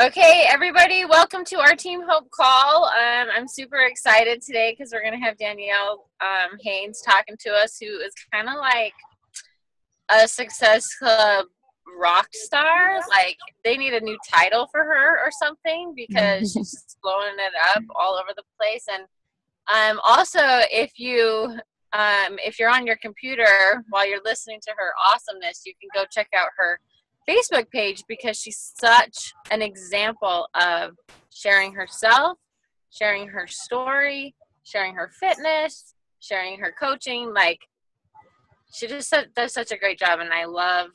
Okay, everybody, welcome to our Team Hope call. I'm super excited today because we're going to have Danielle Haines talking to us, who is kind of like a Success Club rock star. Like, they need a new title for her or something because she's just blowing it up all over the place. And also, if you're on your computer while you're listening to her awesomeness, you can go check out her Facebook page because she's such an example of sharing herself, sharing her story, sharing her fitness, sharing her coaching. Like, she just does such a great job, and I love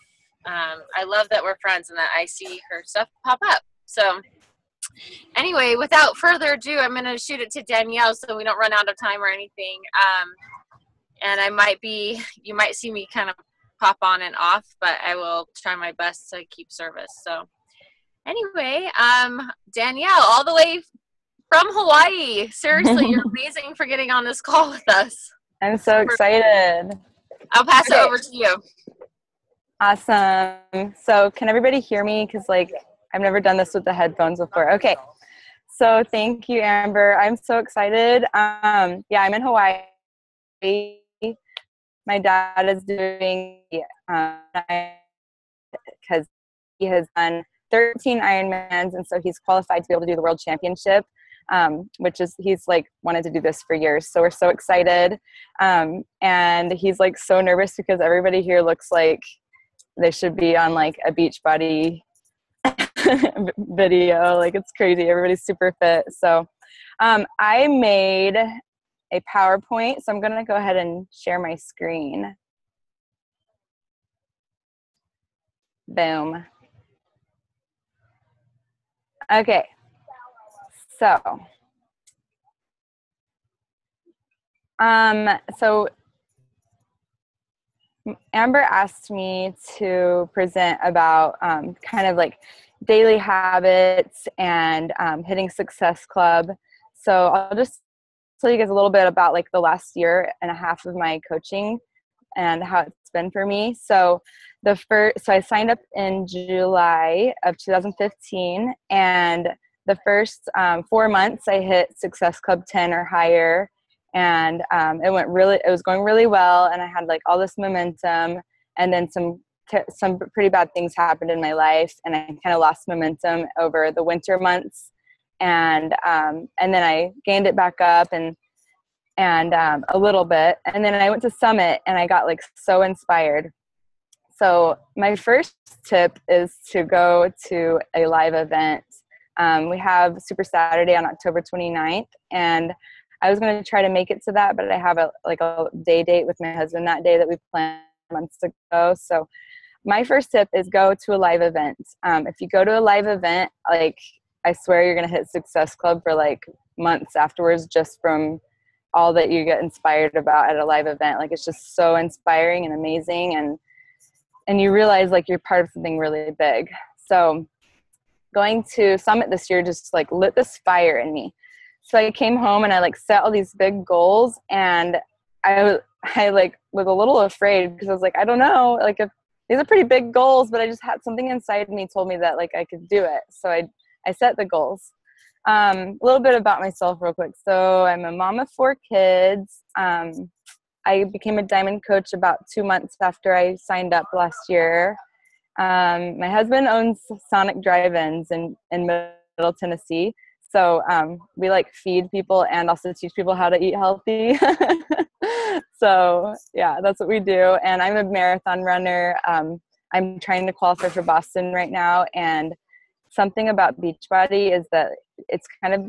that we're friends and that I see her stuff pop up. So anyway, without further ado, I'm going to shoot it to Danielle so we don't run out of time or anything. And you might see me kind of pop on and off, but I will try my best to keep service. So anyway, Danielle, all the way from Hawaii. Seriously, you're amazing for getting on this call with us. I'm so excited. I'll pass it over to you. Awesome. So can everybody hear me? Because I've never done this with the headphones before. Okay. So thank you, Amber. I'm so excited. I'm in Hawaii. My dad is doing because he has done 13 Ironmans, and so he's qualified to be able to do the World Championship, which is he's wanted to do this for years. So we're so excited, and he's so nervous because everybody here looks like they should be on a Beachbody video. It's crazy. Everybody's super fit. So I made a PowerPoint, so I'm going to go ahead and share my screen. Boom. Okay. So Amber asked me to present about kind of daily habits and hitting Success Club. So I'll just tell you guys a little bit about the last year and a half of my coaching and how it's been for me. So I signed up in July of 2015, and the first 4 months I hit Success Club 10 or higher, and it was going really well, and I had all this momentum, and then some pretty bad things happened in my life, and I kind of lost momentum over the winter months. And then I gained it back up and a little bit. And then I went to Summit and I got so inspired. So my first tip is to go to a live event. We have Super Saturday on October 29th, and I was going to try to make it to that, but I have a day date with my husband that day that we planned months ago. So my first tip is go to a live event. If you go to a live event, I swear you're going to hit Success Club for months afterwards, just from all that you get inspired about at a live event. It's just so inspiring and amazing. And you realize you're part of something really big. So going to Summit this year just lit this fire in me. So I came home and I set all these big goals, and I was a little afraid because I was I don't know, if these are pretty big goals, but I just had something inside me told me that I could do it. So I set the goals. A little bit about myself real quick. So I'm a mom of 4 kids. I became a Diamond coach about 2 months after I signed up last year. My husband owns Sonic Drive-Ins in Middle Tennessee. So we feed people and also teach people how to eat healthy. So yeah, that's what we do. And I'm a marathon runner. I'm trying to qualify for Boston right now. And something about Beachbody is that it's kind of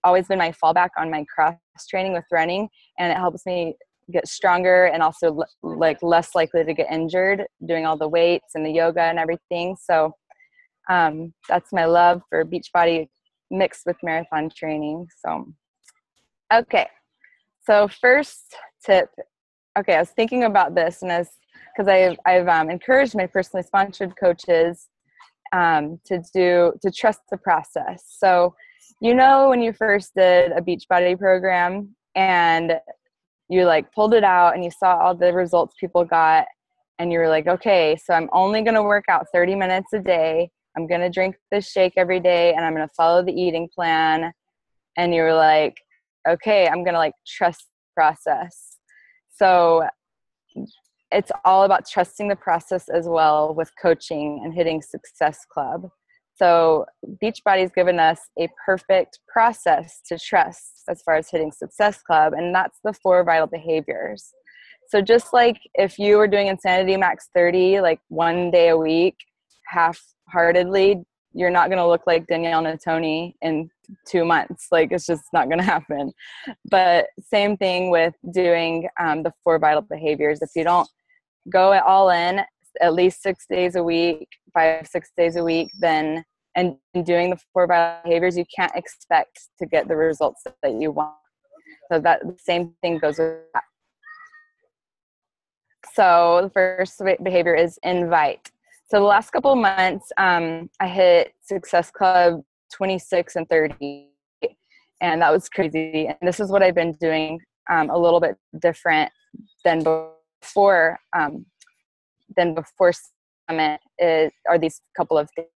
always been my fallback on my cross training with running, and it helps me get stronger and also less likely to get injured doing all the weights and the yoga and everything. So that's my love for Beachbody mixed with marathon training. So okay, so first tip. Okay, I was thinking about this, and because I've encouraged my personally sponsored coaches to trust the process. So, when you first did a Beachbody program and you pulled it out and you saw all the results people got, and you were okay, so I'm only going to work out 30 minutes a day, I'm going to drink this shake every day and I'm going to follow the eating plan. And you were like, okay, I'm going to like trust the process. So it's all about trusting the process as well with coaching and hitting Success Club. So Beachbody's given us a perfect process to trust as far as hitting Success Club, and that's the 4 vital behaviors. So just like if you were doing Insanity Max 30, like 1 day a week, half-heartedly, you're not going to look like Danielle Natoni in 2 months. Like, it's just not going to happen. But same thing with doing the 4 vital behaviors. If you don't go all in at least 6 days a week, 5-6 days a week, then and doing the 4 vital behaviors, you can't expect to get the results that you want. So that the same thing goes with that. So the first behavior is invite. So the last couple of months, I hit Success Club 26 and 30, and that was crazy. And this is what I've been doing a little bit different than before. Summit are these couple of things.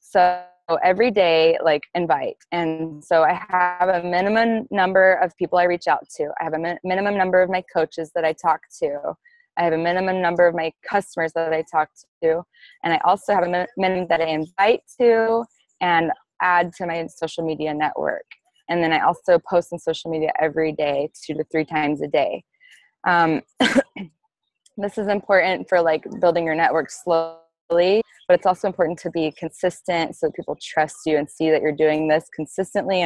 So every day, like, invite. And so I have a minimum number of people I reach out to. I have a minimum number of my coaches that I talk to. I have a minimum number of my customers that I talk to. And I also have a minimum that I invite to and add to my social media network. And then I also post on social media every day, 2 to 3 times a day. This is important for like building your network slowly, but it's also important to be consistent so that people trust you and see that you're doing this consistently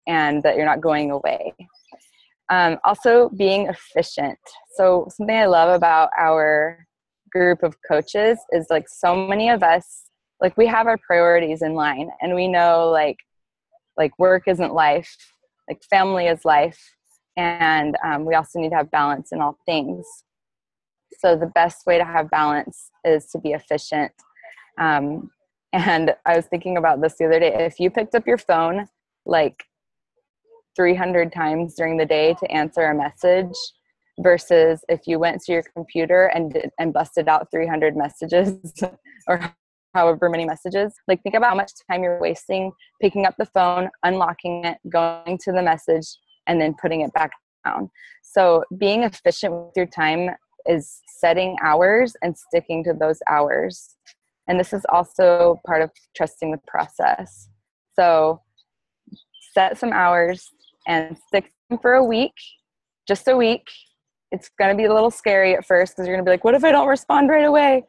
and that you're not going away. Also being efficient. So something I love about our group of coaches is like so many of us, like we have our priorities in line and we know like work isn't life, like family is life. And we also need to have balance in all things. So the best way to have balance is to be efficient. And I was thinking about this the other day. If you picked up your phone like 300 times during the day to answer a message versus if you went to your computer and busted out 300 messages or however many messages, like think about how much time you're wasting picking up the phone, unlocking it, going to the message, and then putting it back down. So being efficient with your time is setting hours and sticking to those hours. And this is also part of trusting the process. So set some hours and stick them for a week, just a week. It's going to be a little scary at first because you're going to be like, what if I don't respond right away?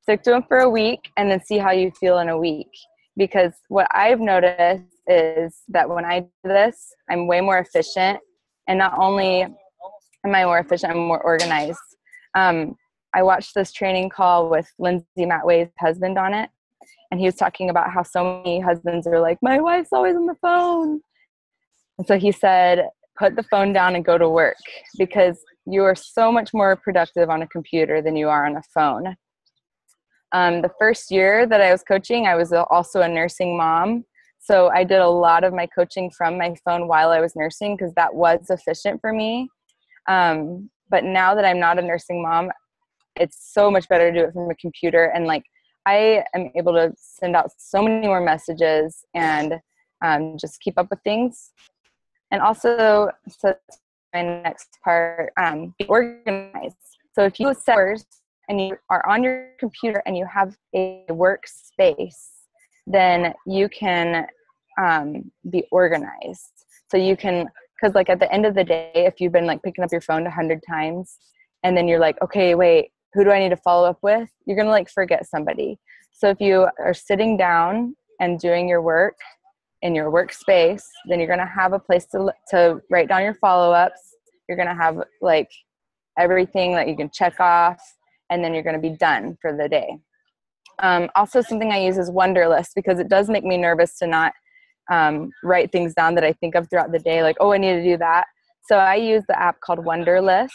Stick to them for a week and then see how you feel in a week. Because what I've noticed is that when I do this, I'm way more efficient. And not only am I more efficient, I'm more organized. I watched this training call with Lindsay Matway's husband on it. And he was talking about how so many husbands are like, my wife's always on the phone. And so he said, put the phone down and go to work because you are so much more productive on a computer than you are on a phone. The first year that I was coaching, I was also a nursing mom. So I did a lot of my coaching from my phone while I was nursing because that was efficient for me. But now that I'm not a nursing mom, it's so much better to do it from a computer. And like, I am able to send out so many more messages and just keep up with things. And also, so my next part, be organized. So if you set hours and you are on your computer and you have a workspace, then you can be organized. So you can, because like at the end of the day, if you've been like picking up your phone 100 times and then you're like, okay, wait, who do I need to follow up with? You're going to like forget somebody. So if you are sitting down and doing your work in your workspace, then you're going to have a place to write down your follow-ups. You're going to have like everything that you can check off, and then you're going to be done for the day. Also, something I use is Wunderlist because it does make me nervous to not write things down that I think of throughout the day, like, oh, I need to do that. So I use the app called Wunderlist.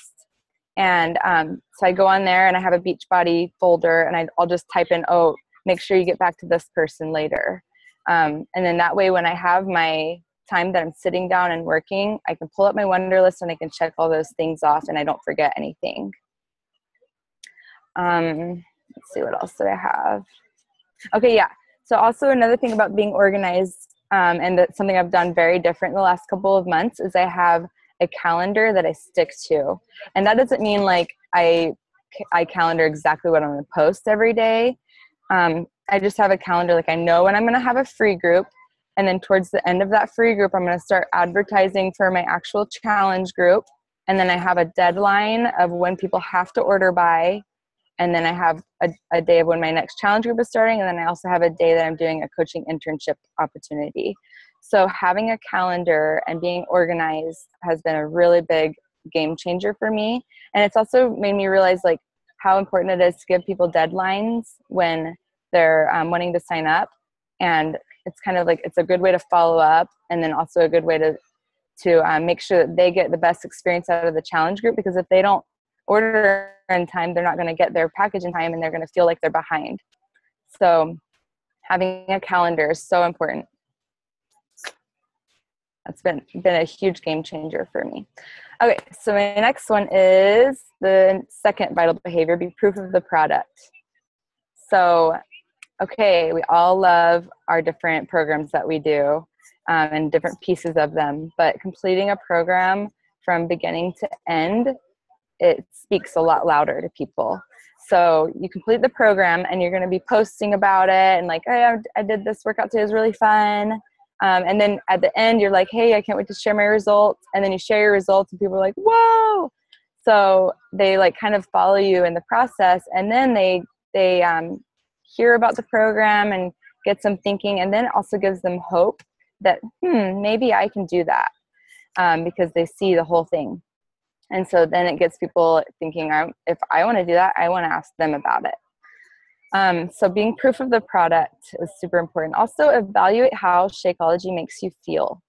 And so I go on there and I have a Beachbody folder and I'll just type in, oh, make sure you get back to this person later. And then that way when I have my time that I'm sitting down and working, I can pull up my Wunderlist and I can check all those things off and I don't forget anything. Let's see, what else do I have? Okay, yeah. So also another thing about being organized, and that's something I've done very different in the last couple of months, is I have a calendar that I stick to. And that doesn't mean like I calendar exactly what I'm going to post every day. I just have a calendar, like I know when I'm going to have a free group. And then towards the end of that free group, I'm going to start advertising for my actual challenge group. And then I have a deadline of when people have to order by. And then I have a day of when my next challenge group is starting. And then I also have a day that I'm doing a coaching internship opportunity. So having a calendar and being organized has been a really big game changer for me. And it's also made me realize like how important it is to give people deadlines when they're wanting to sign up. And it's kind of like, it's a good way to follow up, and then also a good way to make sure that they get the best experience out of the challenge group, because if they don't order in time, they're not going to get their package in time, and they're going to feel like they're behind. So having a calendar is so important. That's been a huge game changer for me. Okay, so my next one is the second vital behavior, be proof of the product. So, okay, we all love our different programs that we do, and different pieces of them, but completing a program from beginning to end, it speaks a lot louder to people. So you complete the program and you're going to be posting about it and like, hey, I did this workout today, it was really fun. And then at the end, you're like, hey, I can't wait to share my results. And then you share your results and people are like, whoa. So they like kind of follow you in the process, and then they hear about the program and get some thinking, and then it also gives them hope that, maybe I can do that, because they see the whole thing. And so then it gets people thinking, if I want to do that, I want to ask them about it. So being proof of the product is super important. Also, evaluate how Shakeology makes you feel.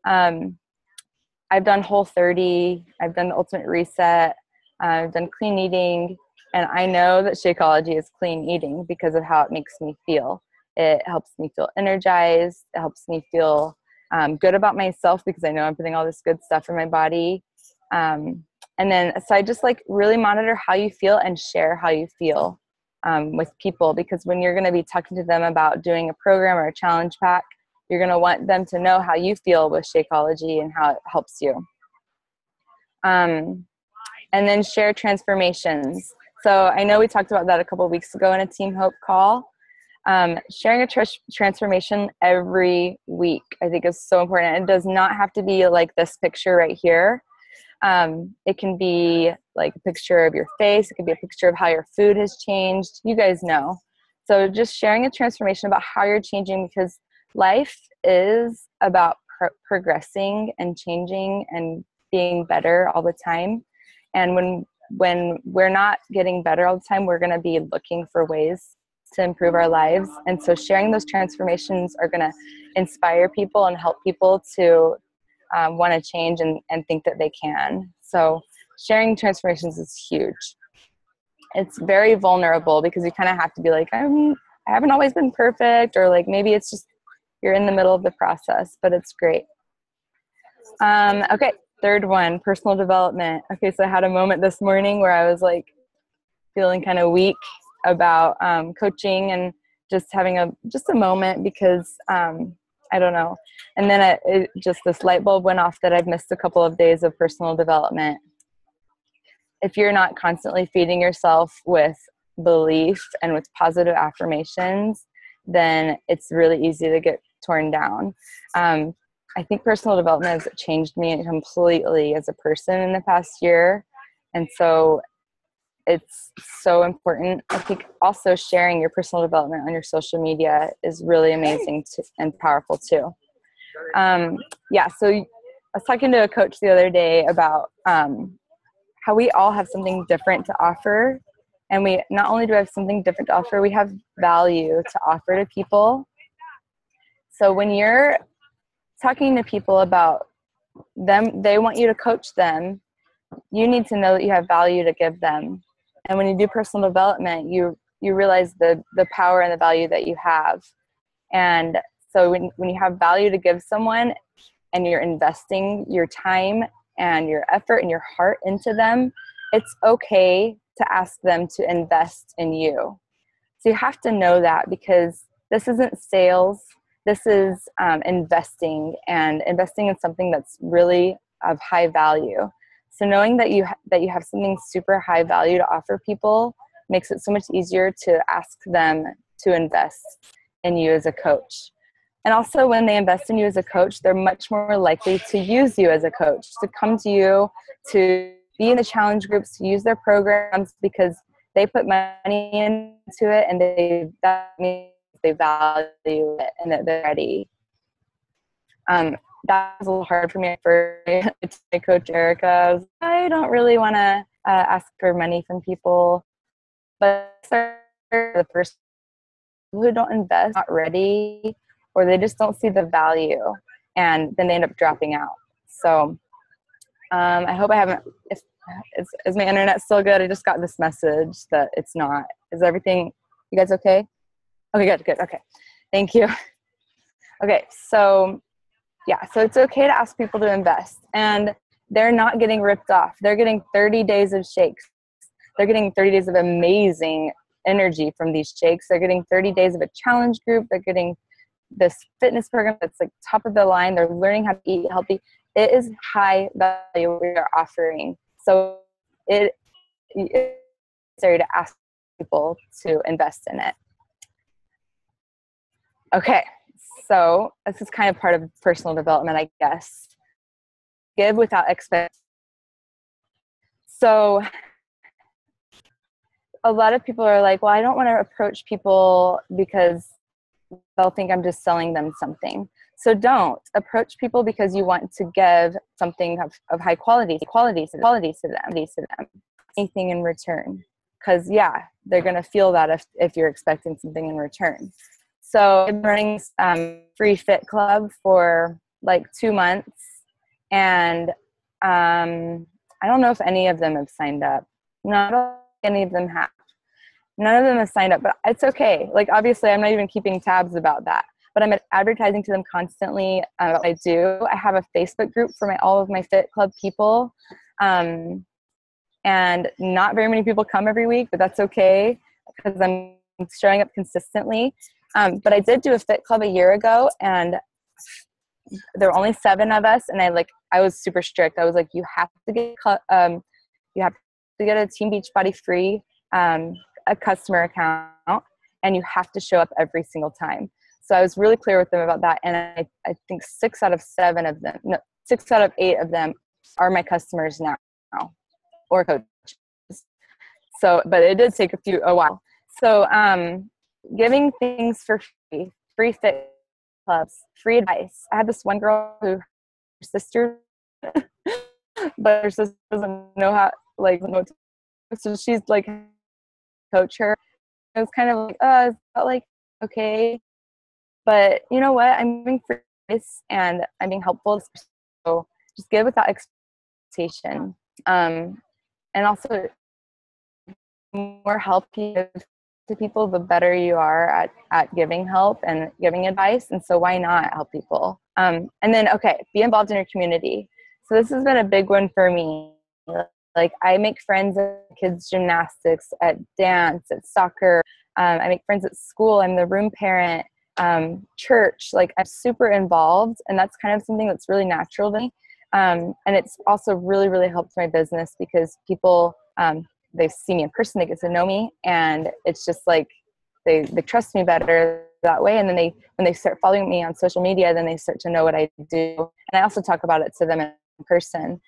I've done Whole30, I've done the Ultimate Reset, I've done clean eating, and I know that Shakeology is clean eating because of how it makes me feel. It helps me feel energized. It helps me feel good about myself because I know I'm putting all this good stuff in my body. And then, so I just like really monitor how you feel and share how you feel with people, because when you're going to be talking to them about doing a program or a challenge pack, you're going to want them to know how you feel with Shakeology and how it helps you. And then share transformations. So I know we talked about that a couple of weeks ago in a Team Hope call. Sharing a transformation every week, I think, is so important. It does not have to be like this picture right here. It can be like a picture of your face. It can be a picture of how your food has changed. You guys know. So just sharing a transformation about how you're changing, because life is about progressing and changing and being better all the time. And when we're not getting better all the time, we're going to be looking for ways to improve our lives. And so sharing those transformations are going to inspire people and help people to want to change and think that they can. So sharing transformations is huge. It's very vulnerable because you kind of have to be like, I haven't always been perfect, or like maybe it's just you're in the middle of the process, but it's great. Okay, third one, personal development. Okay, so I had a moment this morning where I was like feeling kind of weak about coaching and just having a moment because I don't know. And then it just this light bulb went off that I've missed a couple of days of personal development. If you're not constantly feeding yourself with belief and with positive affirmations, then it's really easy to get torn down. I think personal development has changed me completely as a person in the past year. And so it's so important. I think also sharing your personal development on your social media is really amazing and powerful too. So I was talking to a coach the other day about how we all have something different to offer. And we not only do we have something different to offer, we have value to offer to people. So when you're talking to people about them, they want you to coach them, you need to know that you have value to give them. And when you do personal development, you realize the power and the value that you have. And so when you have value to give someone and you're investing your time and your effort and your heart into them, it's okay to ask them to invest in you. So you have to know that, because this isn't sales. This is investing, and investing in something that's really of high value. So knowing that you have something super high value to offer people makes it so much easier to ask them to invest in you as a coach. And also, when they invest in you as a coach, they're much more likely to use you as a coach, to come to you, to be in the challenge groups, to use their programs, because they put money into it, and that means they value it and that they're ready. That was a little hard for me for my coach Erica. I don't really want to ask for money from people, but the first people who don't invest, not ready, or they just don't see the value, and then they end up dropping out. So I hope I haven't. Is my internet still good? I just got this message that it's not. Is everything? You guys okay? Okay, good. Okay, thank you. Okay, so yeah, so it's okay to ask people to invest, and they're not getting ripped off. They're getting 30 days of shakes. They're getting 30 days of amazing energy from these shakes. They're getting 30 days of a challenge group. They're getting this fitness program that's like top of the line. They're learning how to eat healthy. It is high value we are offering. So it is necessary to ask people to invest in it. Okay, so this is kind of part of personal development, I guess. Give without expectation. So a lot of people are like, well, I don't want to approach people because they'll think I'm just selling them something. So don't approach people because you want to give something of high quality to them, anything in return. Because yeah, they're going to feel that if you're expecting something in return. So I'm running free fit club for like 2 months, and I don't know if any of them have signed up. Not any of them have. None of them have signed up, but it's okay. Like, obviously, I'm not even keeping tabs about that, but I'm advertising to them constantly about what I do. I have a Facebook group for all of my fit club people, and not very many people come every week, but that's okay because I'm showing up consistently. But I did do a fit club a year ago, and there were only 7 of us, and I was super strict. I was like, you have to get a Team Beachbody free a customer account, and you have to show up every single time. So I was really clear with them about that, and I think 6 out of 8 of them are my customers now, or coaches. So, but it did take a while. So giving things for free fit clubs, free advice. I had this one girl who, her sister, but her sister doesn't know how, so she's like, coach her. It was kind of like, it's not like, okay, but you know what? I'm giving free advice and I'm being helpful. So just give without expectation. And also, the more help you give to people, the better you are at giving help and giving advice. And so why not help people? And then, okay, be involved in your community. So this has been a big one for me. Like, I make friends at kids' gymnastics, at dance, at soccer. I make friends at school. I'm the room parent, church. Like, I'm super involved, and that's kind of something that's really natural to me. And it's also really, really helped my business because people, they see me in person, they get to know me, and it's just like they trust me better that way. And then when they start following me on social media, then they start to know what I do. And I also talk about it to them in person.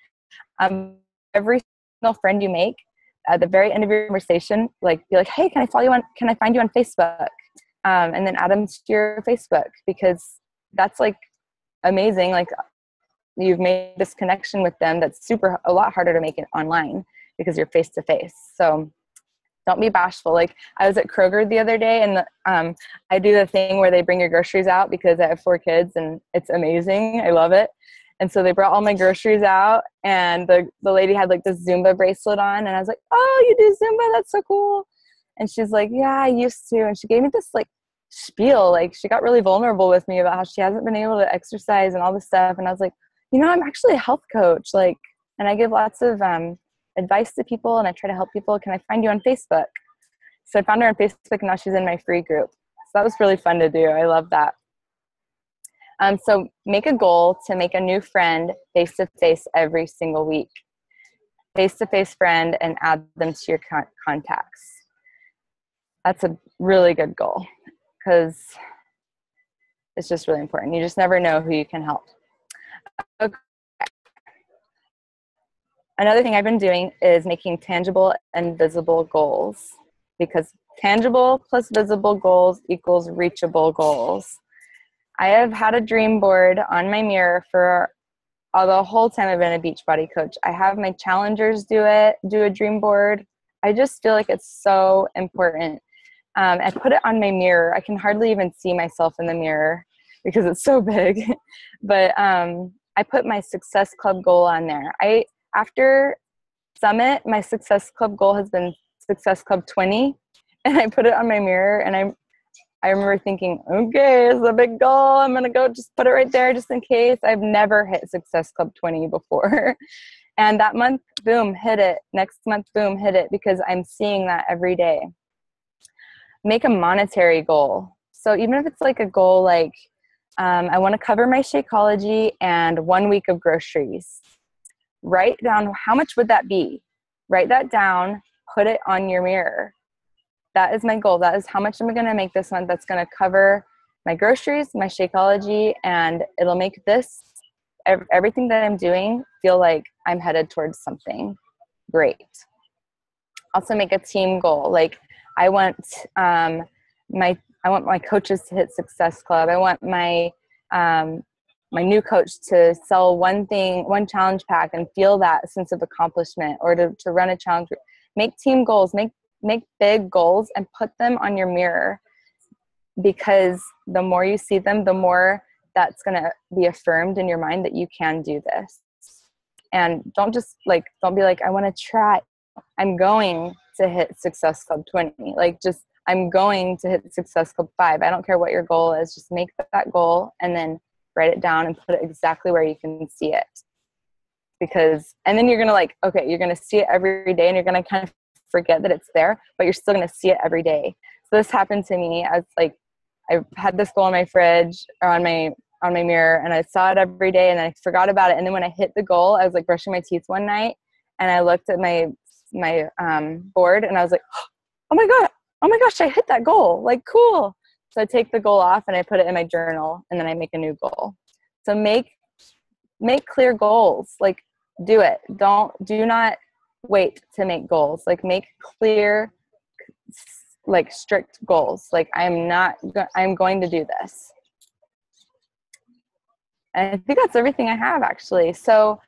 Every single friend you make, at the very end of your conversation, be like, hey, can I find you on Facebook? And then add them to your Facebook, because that's like amazing. Like, you've made this connection with them that's a lot harder to make it online because you're face to face. So don't be bashful. Like, I was at Kroger the other day, and I do the thing where they bring your groceries out because I have 4 kids, and it's amazing. I love it. And so they brought all my groceries out, and the lady had like this Zumba bracelet on, and I was like, oh, you do Zumba? That's so cool. And she's like, yeah, I used to. And she gave me this like spiel. Like, she got really vulnerable with me about how she hasn't been able to exercise and all this stuff. And I was like, I'm actually a health coach. Like, and I give lots of advice to people, and I try to help people. Can I find you on Facebook? So I found her on Facebook, and now she's in my free group. So that was really fun to do. I love that. So make a goal to make a new friend face-to-face every single week. Face-to-face friend, and add them to your contacts. That's a really good goal because it's just really important. You just never know who you can help. Okay. Another thing I've been doing is making tangible and visible goals, because tangible plus visible goals equals reachable goals. I have had a dream board on my mirror for the whole time I've been a Beachbody coach. I have my challengers do a dream board. I just feel like it's so important. I put it on my mirror. I can hardly even see myself in the mirror because it's so big. But I put my Success Club goal on there. After Summit, my Success Club goal has been Success Club 20, and I put it on my mirror, and I remember thinking, okay, it's a big goal. I'm going to go just put it right there just in case. I've never hit Success Club 20 before. And that month, boom, hit it. Next month, boom, hit it, because I'm seeing that every day. Make a monetary goal. So even if it's like a goal like, I want to cover my Shakeology and 1 week of groceries. Write down, how much would that be? Write that down, put it on your mirror. That is my goal. That is how much I'm going to make this month. That's going to cover my groceries, my Shakeology, and it'll make everything that I'm doing feel like I'm headed towards something great. Also make a team goal. Like I want my coaches to hit Success Club. I want my new coach to sell one challenge pack and feel that sense of accomplishment, or to run a challenge. Make team goals, make big goals, and put them on your mirror, because the more you see them, the more that's going to be affirmed in your mind that you can do this. And don't be like, I want to try. I'm going to hit Success Club 20. I'm going to hit Success Club 5. I don't care what your goal is. Just make that goal and then write it down and put it exactly where you can see it. And then you're going to you're going to see it every day, and you're going to kind of forget that it's there, but you're still going to see it every day. So this happened to me. I had this goal on my fridge or on my mirror, and I saw it every day, and then I forgot about it. And then when I hit the goal, I was brushing my teeth one night, and I looked at my board, and I was like, oh my gosh, I hit that goal. Cool. So I take the goal off and I put it in my journal, and then I make a new goal. So make clear goals. Do it. Do not wait to make goals. Make clear, strict goals. I'm going to do this. And I think that's everything I have, actually. So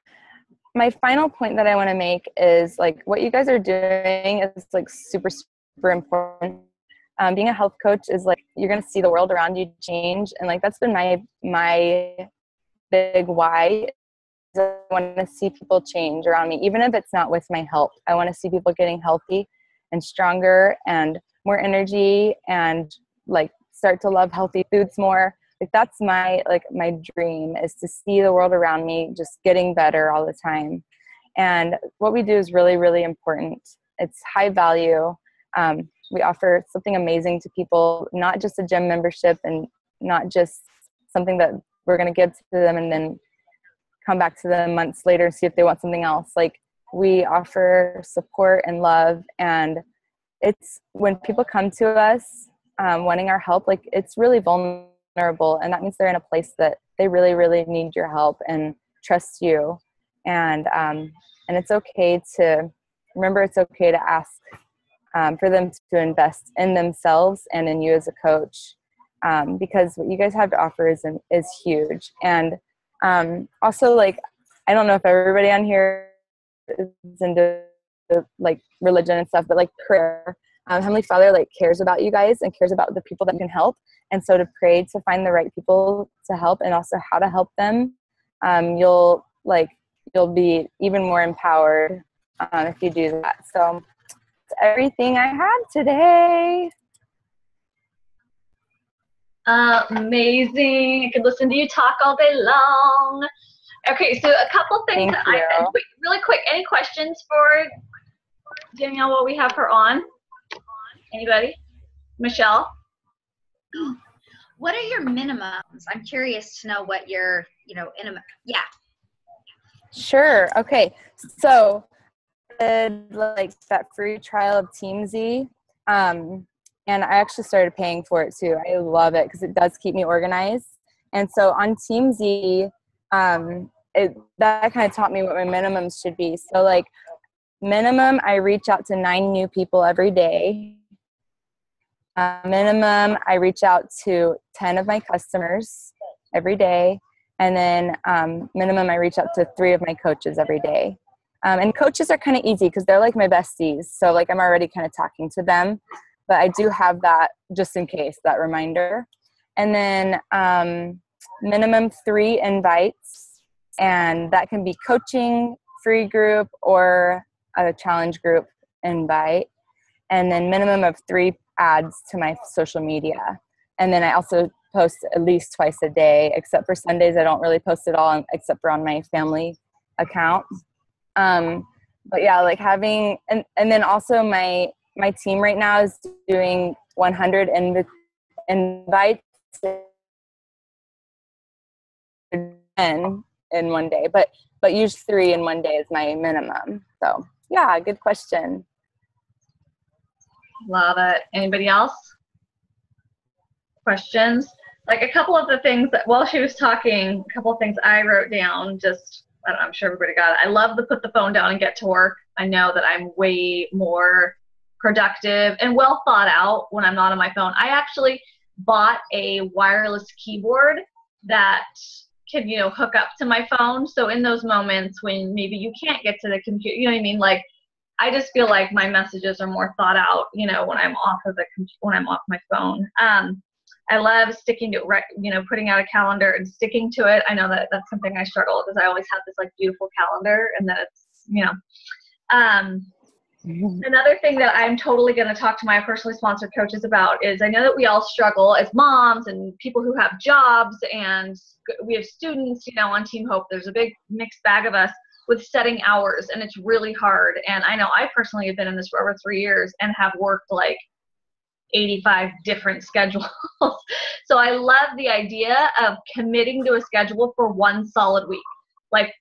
my final point that I want to make is what you guys are doing is super, super important. Being a health coach is you're going to see the world around you change. And that's been my big why. I want to see people change around me, even if it's not with my help. I want to see people getting healthy and stronger and more energy, and start to love healthy foods more. That's my dream, is to see the world around me just getting better all the time. And what we do is really, really important. It's high value. We offer something amazing to people, not just a gym membership and not just something that we're going to give to them and then come back to them months later and see if they want something else. We offer support and love, and it's when people come to us wanting our help, it's really vulnerable, and that means they're in a place that they really, really need your help and trust you. And it's okay to ask for them to invest in themselves and in you as a coach, because what you guys have to offer is huge. And also, I don't know if everybody on here is into religion and stuff, but prayer. Heavenly Father cares about you guys and cares about the people that can help. And so to pray to find the right people to help, and also how to help them, you'll be even more empowered if you do that. So that's everything I have today. Amazing. I could listen to you talk all day long. Okay, so a couple things. Really quick, any questions for Danielle while we have her on? Anybody? Michelle? What are your minimums? I'm curious to know what your, yeah. Sure. Okay. So I did like that free trial of Teamsy. And I actually started paying for it too. I love it because it does keep me organized. And so on Teamsy, that kind of taught me what my minimums should be. So like minimum, I reach out to 9 new people every day. Minimum, I reach out to 10 of my customers every day. And then minimum, I reach out to 3 of my coaches every day. And coaches are kind of easy because they're like my besties. So like I'm already kind of talking to them. But I do have that just in case, that reminder. And then minimum 3 invites. And that can be coaching, free group, or a challenge group invite. And then minimum of 3 ads to my social media. And then I also post at least twice a day, except for Sundays. I don't really post at all, except for on my family account. But yeah, like having, and then also my team right now is doing 100 invites in one day, but use 3 in one day is my minimum. So yeah, good question. Love it. Anybody else? Questions? Like a couple of the things that while she was talking, a couple of things I wrote down, just, I don't know, I'm sure everybody got it. I love to put the phone down and get to work. I know that I'm way more productive and well thought out when I'm not on my phone. I actually bought a wireless keyboard that can, hook up to my phone. So in those moments when maybe you can't get to the computer, you know what I mean? Like, I just feel like my messages are more thought out, when I'm off when I'm off my phone. I love sticking to, putting out a calendar and sticking to it. I know that that's something I struggle with, because I always have this like beautiful calendar, and then it's, Another thing that I'm totally going to talk to my personally sponsored coaches about is, I know that we all struggle as moms and people who have jobs, and we have students, on Team Hope. There's a big mixed bag of us with setting hours, and it's really hard. And I know I personally have been in this for over 3 years and have worked like 85 different schedules. So I love the idea of committing to a schedule for one solid week. Like,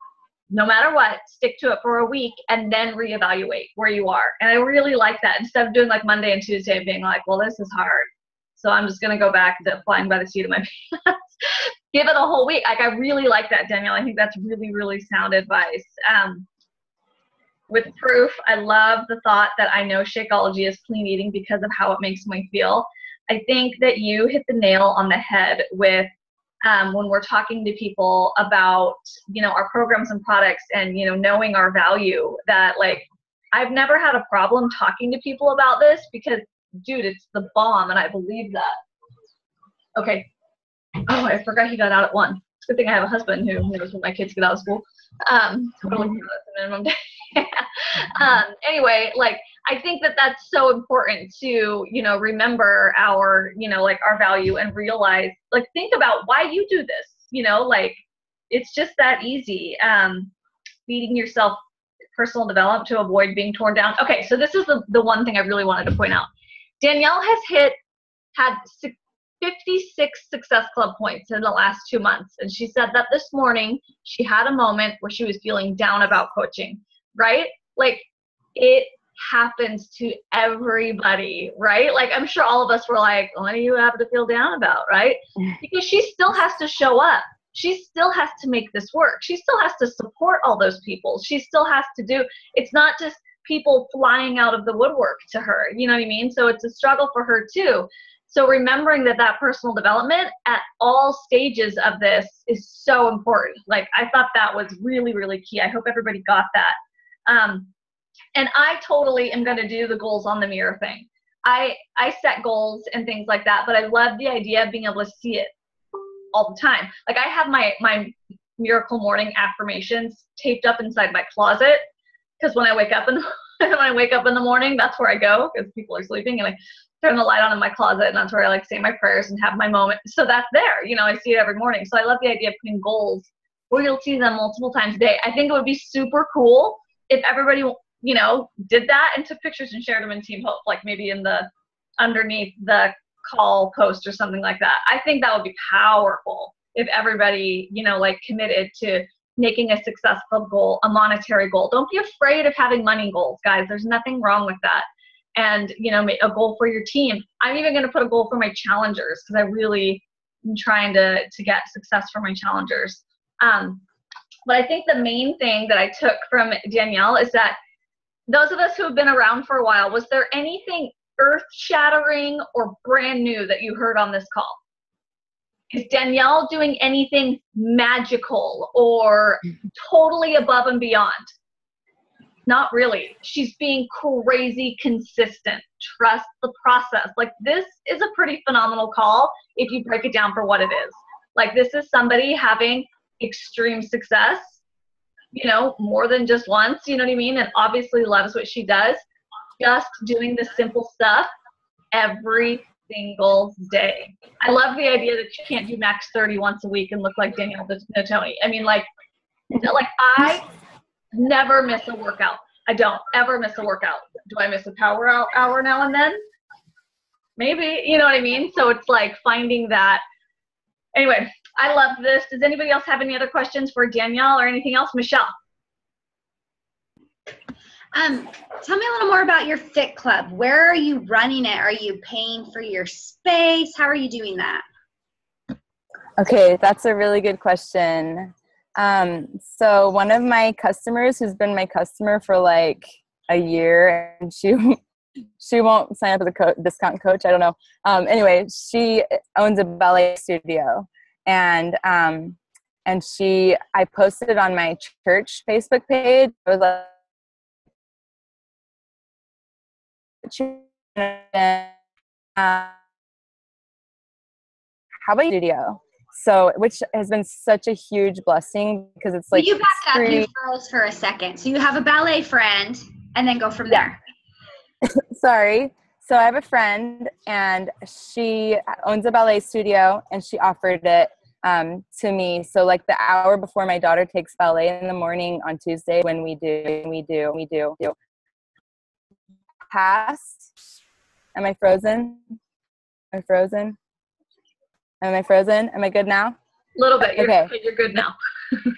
no matter what, stick to it for a week and then reevaluate where you are. And I really like that. Instead of doing like Monday and Tuesday and being like, well, this is hard, so I'm just going to go back to flying by the seat of my pants. Give it a whole week. Like, I really like that, Danielle. I think that's really, really sound advice. With proof, I love the thought that I know Shakeology is clean eating because of how it makes me feel. I think that you hit the nail on the head with when we're talking to people about, our programs and products and, knowing our value, that like, I've never had a problem talking to people about this because, dude, it's the bomb, and I believe that. Okay. Oh, I forgot he got out at 1. It's a good thing I have a husband who knows when my kids get out of school. Totally the minimum day. Anyway, like, I think that that's so important to, remember our, like our value, and realize, like, think about why you do this, like, it's just that easy. Feeding yourself personal development to avoid being torn down. Okay, so this is the one thing I really wanted to point out. Danielle has had 56 Success Club points in the last 2 months. And she said that this morning she had a moment where she was feeling down about coaching, right? Like, it happens to everybody, right? Like, I'm sure all of us were like, what do you have to feel down about, right? Because she still has to show up. She still has to make this work. She still has to support all those people. She still has to do, it's not just people flying out of the woodwork to her, you know what I mean? So it's a struggle for her too. So remembering that personal development at all stages of this is so important. Like, I thought that was really, really key. I hope everybody got that. And I totally am going to do the goals on the mirror thing. I set goals and things like that, but I love the idea of being able to see it all the time. Like, I have my miracle morning affirmations taped up inside my closet, because when I wake up in the morning, that's where I go, because people are sleeping, and I turn the light on in my closet, and that's where I like say my prayers and have my moment. So that's there, I see it every morning. So I love the idea of putting goals where you'll see them multiple times a day. I think it would be super cool if everybody, did that and took pictures and shared them in Team Hope, like maybe in the underneath the call post or something like that. I think that would be powerful if everybody, like committed to making a successful goal, a monetary goal. Don't be afraid of having money goals, guys. There's nothing wrong with that. And, make a goal for your team. I'm even going to put a goal for my challengers because I really am trying to get success for my challengers. But I think the main thing that I took from Danielle is that those of us who have been around for a while, was there anything earth-shattering or brand new that you heard on this call? Is Danielle doing anything magical or totally above and beyond? Not really. She's being crazy consistent. Trust the process. Like, this is a pretty phenomenal call if you break it down for what it is. Like, this is somebody having extreme success, more than just once, you know what I mean? And obviously loves what she does. Just doing the simple stuff every single day. I love the idea that you can't do max 30 once a week and look like Danielle Natoni. I mean, like I never miss a workout. I don't ever miss a workout. Do I miss a power hour now and then? Maybe, you know what I mean? So it's like finding that. Anyway, I love this. Does anybody else have any other questions for Danielle or anything else? Michelle. Tell me a little more about your Fit Club. Where are you running it? Are you paying for your space? How are you doing that? Okay, that's a really good question. So one of my customers who's been my customer for like a year, and she won't sign up as a discount coach. I don't know. Anyway, she owns a ballet studio, and I posted it on my church Facebook page. I was like, how about studio? So, which has been such a huge blessing because it's like, you back up, you froze for a second. So you have a ballet friend, and then go from there. Sorry. So I have a friend, and she owns a ballet studio, and she offered it to me. So like the hour before my daughter takes ballet in the morning on Tuesday, when we do. Past. Am I frozen? Am I frozen? Am I good now? A little bit. Okay. You're good now. Okay.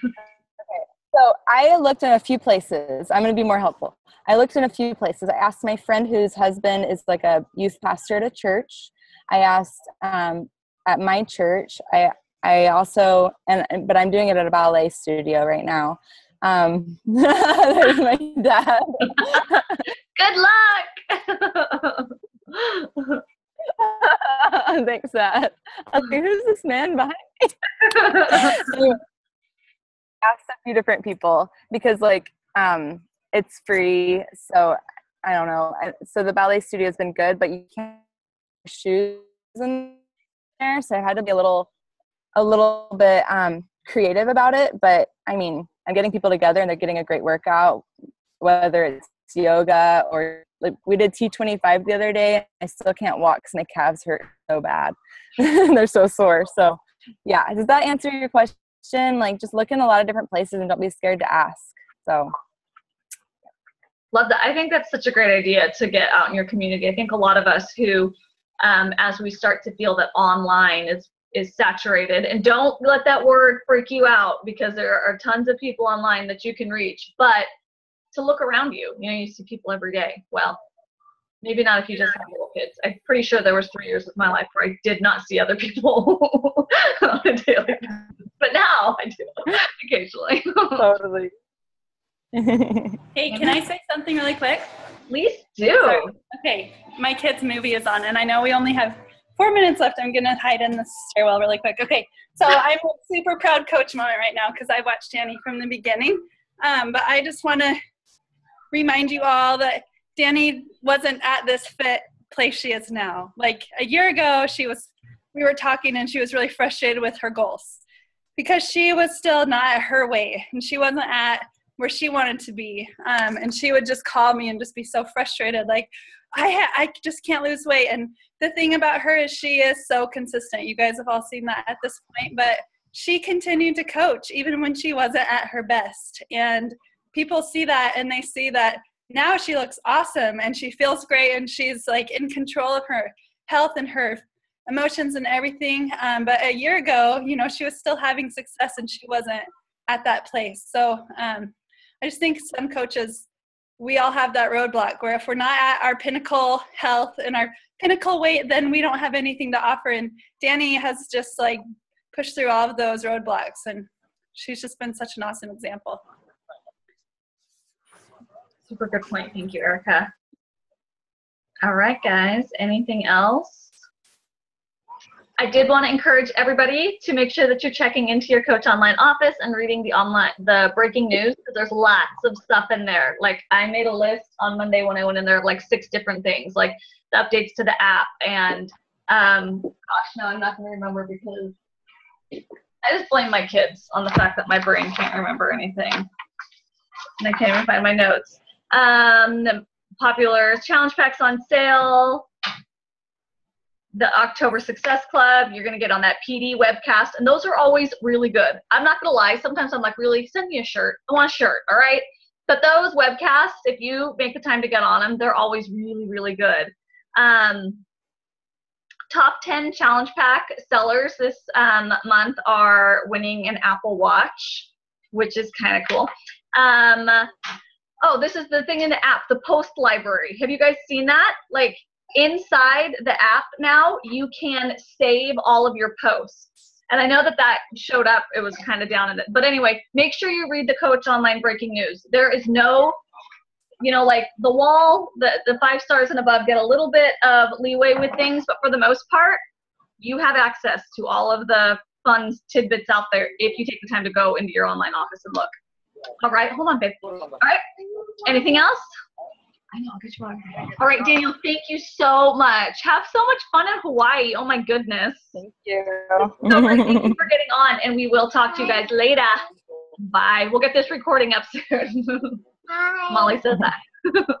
So I looked in a few places. I'm going to be more helpful. I looked in a few places. I asked my friend whose husband is like a youth pastor at a church. I asked at my church. I also, but I'm doing it at a ballet studio right now. There's my dad. Good luck. Thanks, Dad. I was like, who's this man behind me? Anyway, I asked a few different people because it's free. So I don't know. So the ballet studio has been good, but you can't put shoes in there. So I had to be a little bit creative about it. But I mean, I'm getting people together and they're getting a great workout, whether it's yoga or like we did T25 the other day. I still can't walk because my calves hurt so bad. They're so sore. So yeah, does that answer your question? Like, just look in a lot of different places and don't be scared to ask. So love that. I think that's such a great idea to get out in your community. I think a lot of us who, as we start to feel that online is saturated, and don't let that word freak you out because there are tons of people online that you can reach, but to look around you, you see people every day. Well, maybe not if you just have little kids. I'm pretty sure there was 3 years of my life where I did not see other people on a daily basis. But now I do occasionally. Totally. Hey, can I say something really quick? Please do. Sorry. Okay, my kid's movie is on, and I know we only have 4 minutes left. I'm going to hide in the stairwell really quick. Okay, so I'm a super proud coach moment right now because I watched Danny from the beginning. But I just want to remind you all that Danny wasn't at this fit place she is now. Like a year ago, we were talking and she was really frustrated with her goals because she was still not at her weight and she wasn't at where she wanted to be. And she would just call me and just be so frustrated. Like, I just can't lose weight. And the thing about her is she is so consistent. You guys have all seen that at this point, but she continued to coach even when she wasn't at her best. And people see that and they see that now she looks awesome and she feels great and she's like in control of her health and her emotions and everything. But a year ago, you know, she was still having success and she wasn't at that place. So I just think some coaches, we all have that roadblock where if we're not at our pinnacle health and our pinnacle weight, then we don't have anything to offer. And Danny has just like pushed through all of those roadblocks, and she's just been such an awesome example. Super good point. Thank you, Erica. All right, guys. Anything else? I did want to encourage everybody to make sure that you're checking into your Coach Online office and reading the breaking news, because there's lots of stuff in there. Like, I made a list on Monday when I went in there of like 6 different things, like the updates to the app, and gosh, no, I'm not going to remember because I just blame my kids on the fact that my brain can't remember anything. And I can't even find my notes. The popular challenge packs on sale. The October Success Club, you're going to get on that PD webcast, and those are always really good. I'm not going to lie, sometimes I'm like, really, send me a shirt. I want a shirt, all right? But those webcasts, if you make the time to get on them, they're always really, really good. Top 10 challenge pack sellers this month are winning an Apple Watch, which is kind of cool. Oh, this is the thing in the app, the post library. Have you guys seen that? Like, inside the app now, you can save all of your posts. And I know that showed up, it was kind of down in it. But anyway, make sure you read the Coach Online breaking news. There is no, you know, like the wall, the 5 stars and above get a little bit of leeway with things, but for the most part, you have access to all of the fun tidbits out there if you take the time to go into your online office and look. All right, hold on, babe. All right, anything else? I know, I'll get you on. All right, Danielle, thank you so much. Have so much fun in Hawaii. Oh my goodness. Thank you. So great. Thank you for getting on, and we will talk to you guys later. Bye. We'll get this recording up soon. Bye. Molly says that.